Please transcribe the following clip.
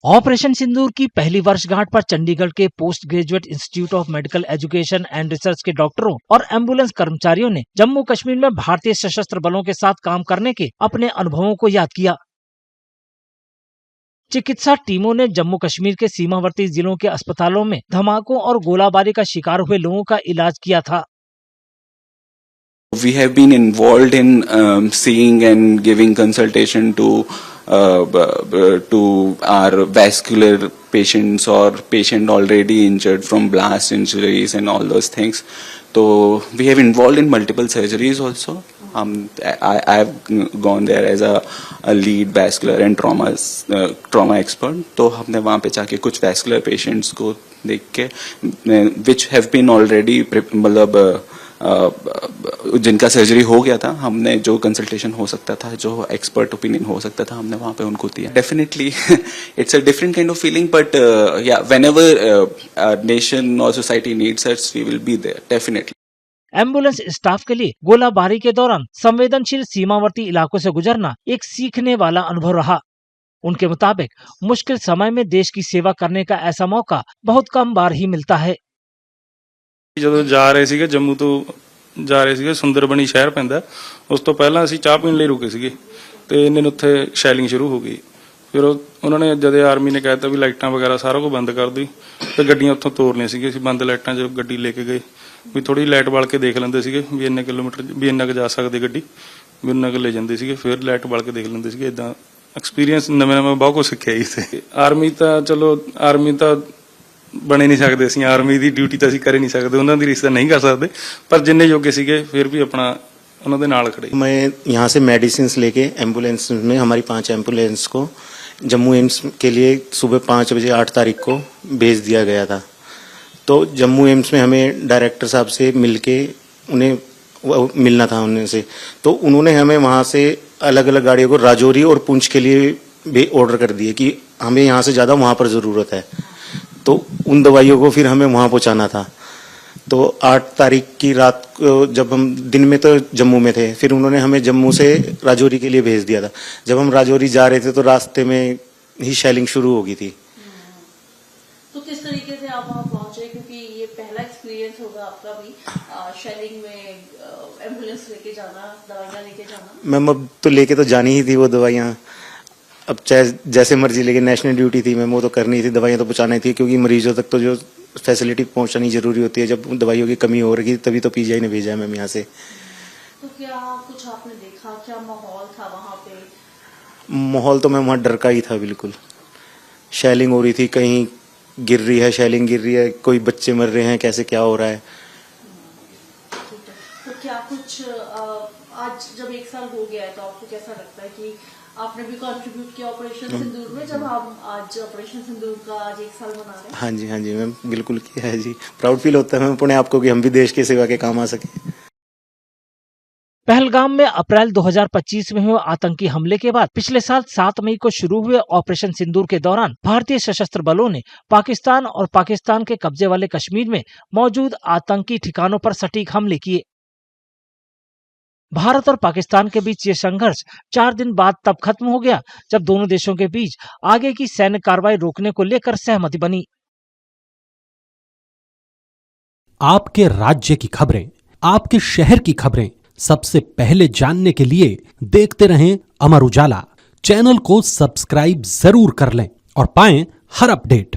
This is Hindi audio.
ऑपरेशन सिंदूर की पहली वर्षगांठ पर चंडीगढ़ के post graduate institute of medical education and research के डॉक्टरों और एम्बुलेंस कर्मचारियों ने जम्मू कश्मीर में भारतीय सशस्त्र बलों के साथ काम करने के अपने अनुभवों को याद किया। चिकित्सा टीमों ने जम्मू कश्मीर के सीमावर्ती जिलों के अस्पतालों में धमाकों और गोलाबारी का शिकार हुए लोगों का इलाज किया था। We have been involved in seeing and giving consultation to our vascular patients or patient already injured from blast injuries and all those things. So we have involved in multiple surgeries also. I have gone there as a lead vascular and trauma expert. तो हमने वहाँ पे जाके कुछ vascular patients को देख के which have been already मतलब जिनका सर्जरी हो गया था, हमने जो कंसल्टेशन हो सकता था, जो एक्सपर्ट ओपिनियन हो सकता था, हमने वहाँ पे उनको दिया। Definitely it's a different kind of feeling, but या व्हेनेवर नेशन और society needs us we will be there definitely. Ambulance staff के लिए गोलाबारी के दौरान संवेदनशील सीमावर्ती इलाकों से गुजरना एक सीखने वाला अनुभव रहा। उनके मुताबिक मुश्किल समय में देश की सेवा करने का ऐसा मौका बहुत कम बार ही मिलता है। ਜਦੋਂ ਜਾ ਰਹੇ ਸੀਗੇ ਜੰਮੂ ਤੋਂ ਜਾ ਰਹੇ ਸੀਗੇ ਸੁੰਦਰਬਨੀ ਸ਼ਹਿਰ ਪੈਂਦਾ, ਉਸ ਤੋਂ ਪਹਿਲਾਂ ਅਸੀਂ ਚਾਹ ਪੀਣ ਲਈ ਰੁਕੇ ਸੀਗੇ ਤੇ ਇੰਨੇ ਨੂੰ ਉੱਥੇ ਸ਼ੈਲਿੰਗ ਸ਼ੁਰੂ ਹੋ ਗਈ। ਫਿਰ ਉਹਨਾਂ ਨੇ ਜਦ ਆਰਮੀ ਨੇ ਕਹਿਤਾ ਵੀ ਲਾਈਟਾਂ ਵਗੈਰਾ ਸਾਰਾ ਕੁਝ ਬੰਦ ਕਰ ਦਿਓ ਤੇ ਗੱਡੀਆਂ ਉੱਥੋਂ ਤੋਰਨੀਆਂ ਸੀਗੀਆਂ। ਅਸੀਂ ਬੰਦ ਲਾਈਟਾਂ 'ਚ ਗੱਡੀ ਲੈ ਕੇ ਗਏ ਵੀ ਥੋੜੀ ਲਾਈਟ ਬਾਲ ਕੇ ਦੇਖ ਲੈਂਦੇ ਸੀਗੇ ਵੀ ਇੰਨੇ ਕਿਲੋਮੀਟਰ ਵੀ ਇੰਨਾ ਕੁ ਜਾ ਸਕਦੀ ਗੱਡੀ, ਵੀ ਇੰਨਾ ਕੁ ਲੈ ਜਾਂਦੇ ਸੀਗੇ। ਫਿਰ ਲਾਈਟ ਬਾਲ ਕੇ ਦੇਖ ਲੈਂਦੇ ਸੀਗੇ। ਇਦਾਂ ਐਕਸਪੀਰੀਅੰਸ ਨਵੇਂ ਬਹੁਤ ਕੁਝ ਸਿੱਖਿਆ ਜੀ। ਆਰਮੀ ਤਾਂ ਚਲੋ ਆਰਮੀ ਤਾਂ बने नहीं सकते, ਅਸੀਂ आर्मी की ड्यूटी तो ਅਸੀਂ कर ही नहीं सकते, उन्होंने रिश्ता नहीं कर सकते, पर जिन्ने योग्य सीगे फिर भी अपना उन्होंने नाल खड़े। मैं यहाँ से मेडिसिन लेके एम्बुलेंस में हमारी 5 एम्बुलेंस को जम्मू एम्स के लिए सुबह 5 बजे 8 तारीख को भेज दिया गया था। तो जम्मू एम्स में हमें डायरेक्टर साहब से मिलके उन्हें मिलना था उनसे, तो उन्होंने हमें वहाँ से अलग अलग गाड़ियों को राजौरी और पुंछ के लिए भी ऑर्डर कर दिए कि हमें यहाँ से ज़्यादा वहाँ पर ज़रूरत है। तो उन दवाइयों को फिर हमें वहाँ पहुँचाना था। तो 8 तारीख की रात को जब हम दिन में तो जम्मू में थे, फिर उन्होंने हमें जम्मू से राजौरी के लिए भेज दिया था। जब हम राजौरी जा रहे थे तो रास्ते में ही शेलिंग शुरू हो गई थी। तो किस तरीके से आप वहाँ पहुँचे, क्योंकि ये पहला एक्सपीरियंस होगा आपका भी शेलिंग में एम्बुलेंस लेके जाना, दवाइयाँ लेके जाना? मैम अब तो लेके तो जानी ही थी वो दवाइयाँ, अब चाहे जैसे मर्जी, लेकिन नेशनल ड्यूटी थी मैम, वो तो करनी थी, दवाइयाँ तो पहुँचानी थी, क्योंकि मरीजों तक तो जो फैसिलिटी पहुँचानी जरूरी होती है, जब दवाइयों की कमी हो रही तभी तो पीजीआई ने भेजा है मैम यहाँ से। तो क्या कुछ आपने देखा, क्या माहौल था वहाँ पे? माहौल तो मैम वहाँ डर का ही था बिल्कुल। शेलिंग हो रही थी, कहीं गिर रही है, शेलिंग गिर रही है, कोई बच्चे मर रहे हैं, कैसे क्या हो रहा है। तो क्या कुछ आज जब 1 साल हो गया है तो आपको कैसा लगता है कि आपने भी कंट्रीब्यूट किया ऑपरेशन सिंदूर में, जब हम आज ऑपरेशन सिंदूर का आज 1 साल मना रहे हैं? हाँ जी मैम, बिल्कुल किया है जी। प्राउड फील होता है मैम अपने आप को कि हम भी देश की सेवा के काम आ सके। पहलगाम में अप्रैल 2025 में हुए आतंकी हमले के बाद पिछले साल 7 मई को शुरू हुए ऑपरेशन सिंदूर के दौरान भारतीय सशस्त्र बलों ने पाकिस्तान और पाकिस्तान के कब्जे वाले कश्मीर में मौजूद आतंकी ठिकानों पर सटीक हमले किए। भारत और पाकिस्तान के बीच ये संघर्ष 4 दिन बाद तब खत्म हो गया जब दोनों देशों के बीच आगे की सैन्य कार्रवाई रोकने को लेकर सहमति बनी। आपके राज्य की खबरें, आपके शहर की खबरें सबसे पहले जानने के लिए देखते रहें अमर उजाला। चैनल को सब्सक्राइब जरूर कर लें और पाएं हर अपडेट।